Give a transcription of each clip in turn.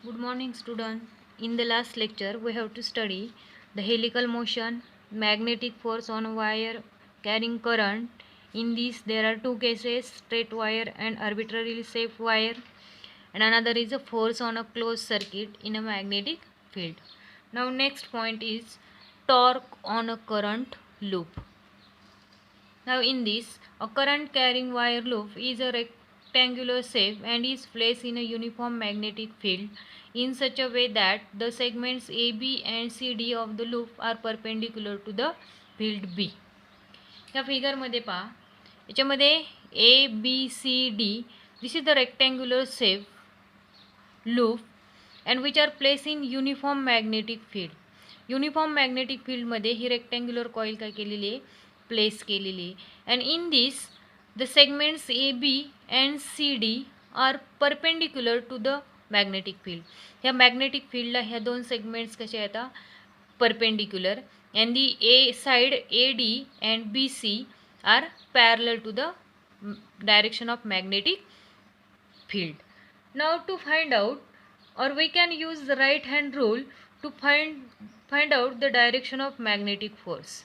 Good morning, student. In the last lecture, we have to study the helical motion, magnetic force on a wire carrying current. In this, there are two cases: straight wire and arbitrarily shaped wire, and another is a force on a closed circuit in a magnetic field. Now, next point is torque on a current loop. Now in this, a current carrying wire loop is a rectangular shape and is placed in a uniform magnetic field in such a way that the segments AB and CD of the loop are perpendicular to the field B. या फिगरमध्ये पहा, याच्यामध्ये A B C D this is the rectangular shape loop and which are placed in uniform magnetic field. Uniform magnetic फील्डमध्ये ही rectangular coil काय केलेली आहे, place केलेली आहे. And in this the segments A B and C D are perpendicular to the magnetic field. ह्या magnetic फील्डला ह्या दोन सेगमेंट्स कसे येतात, perpendicular, and the A side A D and B C are parallel to the direction of magnetic field. Now to find out, or we can use the right hand rule to find out the direction of magnetic force.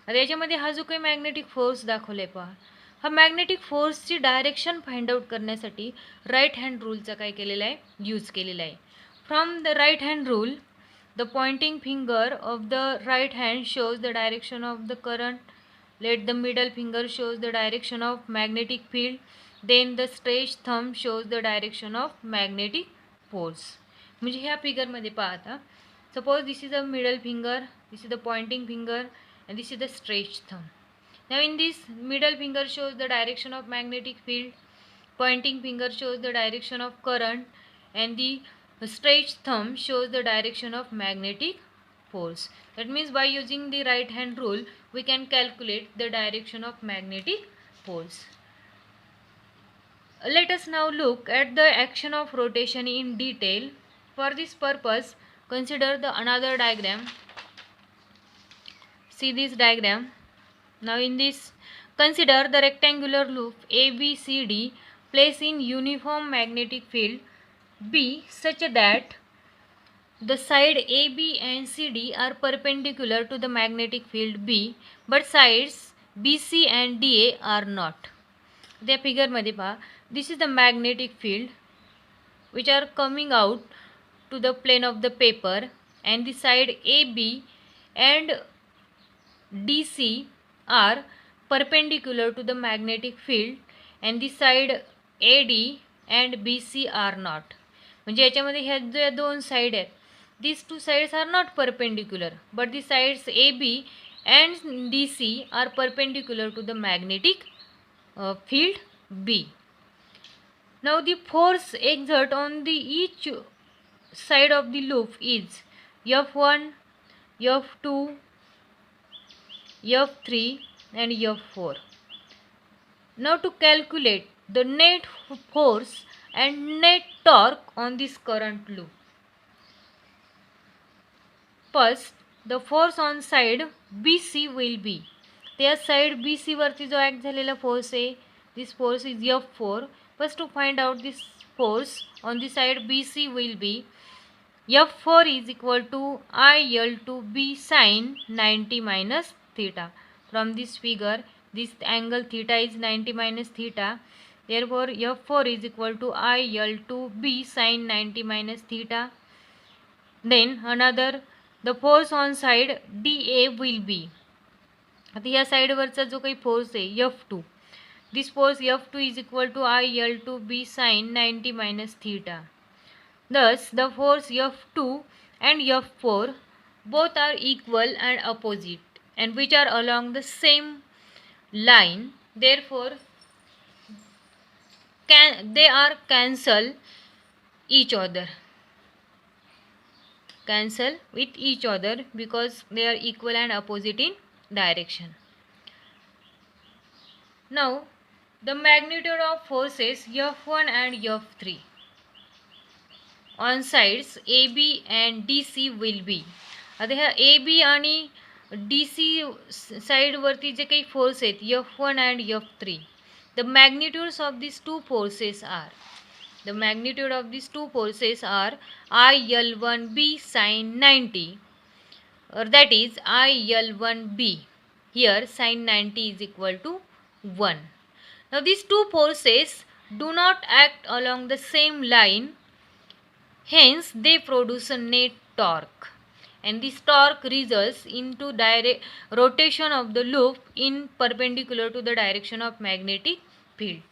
आता याच्यामध्ये हा जो काही magnetic force दाखवलाय पहा, हा magnetic फोर्सची direction find out करण्यासाठी राईट हँड रूलचा काय केलेला आहे, यूज केलेला आहे. From the right hand rule, the pointing finger of the right hand shows the direction of the current. Let the middle finger shows the direction of magnetic field. Then the stretched thumb shows the direction of magnetic force. म्हणजे ह्या फिगरमध्ये पाहता, suppose this is a middle finger, this is the pointing finger and this is the stretched thumb. Now in this, middle finger shows the direction of magnetic field, pointing finger shows the direction of current, and the stretched thumb shows the direction of magnetic force. That means by using the right hand rule, we can calculate the direction of magnetic force. Let us now look at the action of rotation in detail. For this purpose, consider the another diagram. See this diagram. Now in this, consider the rectangular loop ABCD placed in uniform magnetic field B such that the side AB and CD are perpendicular to the magnetic field B, but sides BC and DA are not. The figure मध्ये पहा, this is the magnetic field which are coming out to the plane of the paper, and the side AB and DC are perpendicular to the magnetic field, and the side AD and BC are not. म्हणजे याच्यामध्ये ह्या ज्या दोन side आहेत, these two sides are not perpendicular, but the sides AB and DC are perpendicular to the magnetic field B. Now the force exerted on the each side of the loop is F1, F2, F3 and F4. Now to calculate the net force and net torque on this current loop. First, the force on side BC will be, त्या side BC वरती जो act झालेला force आहे, this force is F4. First to find out this force on the side BC will be F4 is equal to IL2B sin 90 minus theta. From this figure, this angle theta is 90 minus theta. Therefore, F4 is equal to IL2B sin 90 minus theta. Then another, the force on side DA will be, आता या साइडवरचा जो काही force आहे F2, this force F2 is equal to IL2B sin 90 minus theta. Thus, the force F2 and F4 both are equal and opposite, and which are along the same line. Therefore, they are cancel each other. Cancel with each other because they are equal and opposite in direction. Now, the magnitude of forces F1 and F3 on sides AB and DC will be, आता ह्या AB आणि DC साइडवरती जे काही force आहेत F1 and F3, the magnitudes of these two forces are, The magnitude of these two forces are IL1B sine 90, or that is IL1B. Here sine 90 is equal to 1. Now these two forces do not act along the same line, hence they produce a net torque, and this torque results into direct rotation of the loop in perpendicular to the direction of magnetic field.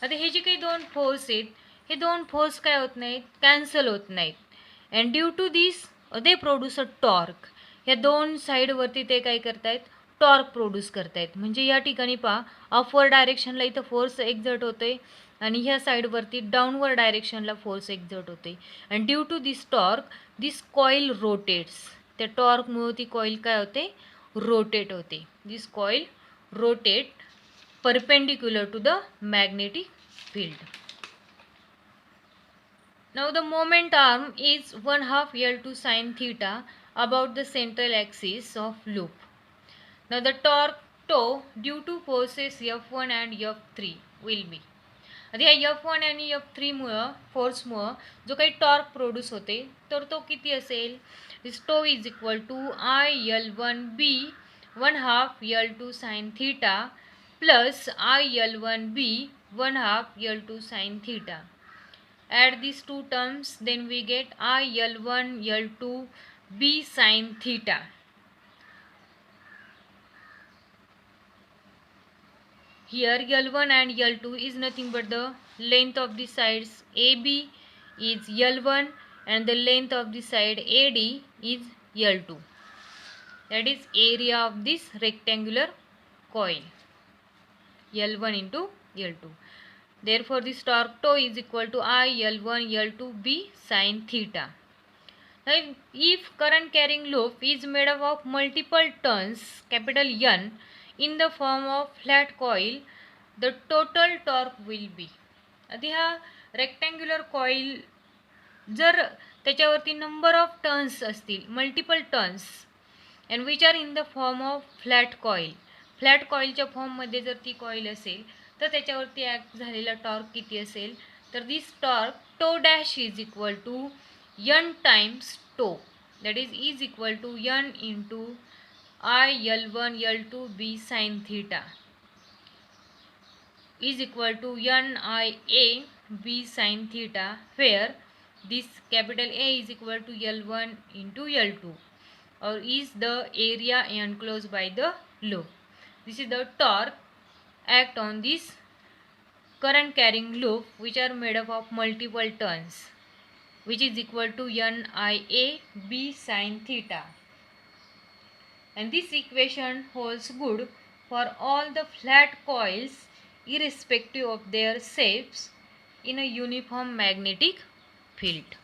आता हे जे काही दोन force आहेत, हे दोन force काय होत नाहीत, cancel होत नाहीत, and due to this they produce a torque. या दोन साईडवरती ते काय करतायत, टॉर्क प्रोड्यूस करतायत. म्हणजे या ठिकाणी पहा, अपवर्ड डायरेक्शनला इथं फोर्स एक्झर्ट होते आणि ह्या साईडवरती डाऊनवर्ड डायरेक्शनला फोर्स एक्झर्ट होते, and due to this torque this coil rotates. त्या टॉर्कमुळे ती कॉईल काय होते, रोटेट होते. This coil rotate perpendicular to the magnetic field. Now the moment arm is 1/2 L2 sin theta about the central axis of loop. Now the torque tau due to forces F1 and F3 will be. आता या F1 आणि F3 मुळे फोर्समुळे जो काही torque produce होते तर तो किती असेल, this tau is equal to IL1B 1/2 L2 sin theta plus IL1B 1/2 L2 sin theta. Add these two terms, then we get IL1 L2B sin theta. Here L1 and L2 is nothing but the length of the sides AB is L1 and the length of the side AD is L2. That is area of this rectangular coil, L1 into L2. Therefore this torque tau is equal to IL1 L2B sin theta. Now if current carrying loop is made up of multiple turns capital N in the form of flat coil, the total torque will be. आता ह्या rectangular coil जर त्याच्यावरती number of turns असतील, multiple turns, and which are in the form of flat coil, flat कॉईलच्या फॉर्ममध्ये जर ती coil असेल तर त्याच्यावरती ॲक्ट झालेला टॉर्क किती असेल, तर this torque tau dash is equal to N times tau, that is equal to N into IL1 L2B sin theta is equal to NIA B sin theta, where this capital A is equal to L1 into L2, or is the area enclosed by the loop. This is the torque act on this current carrying loop which are made up of multiple turns, which is equal to NIA B sin theta. And this equation holds good for all the flat coils irrespective of their shapes in a uniform magnetic field.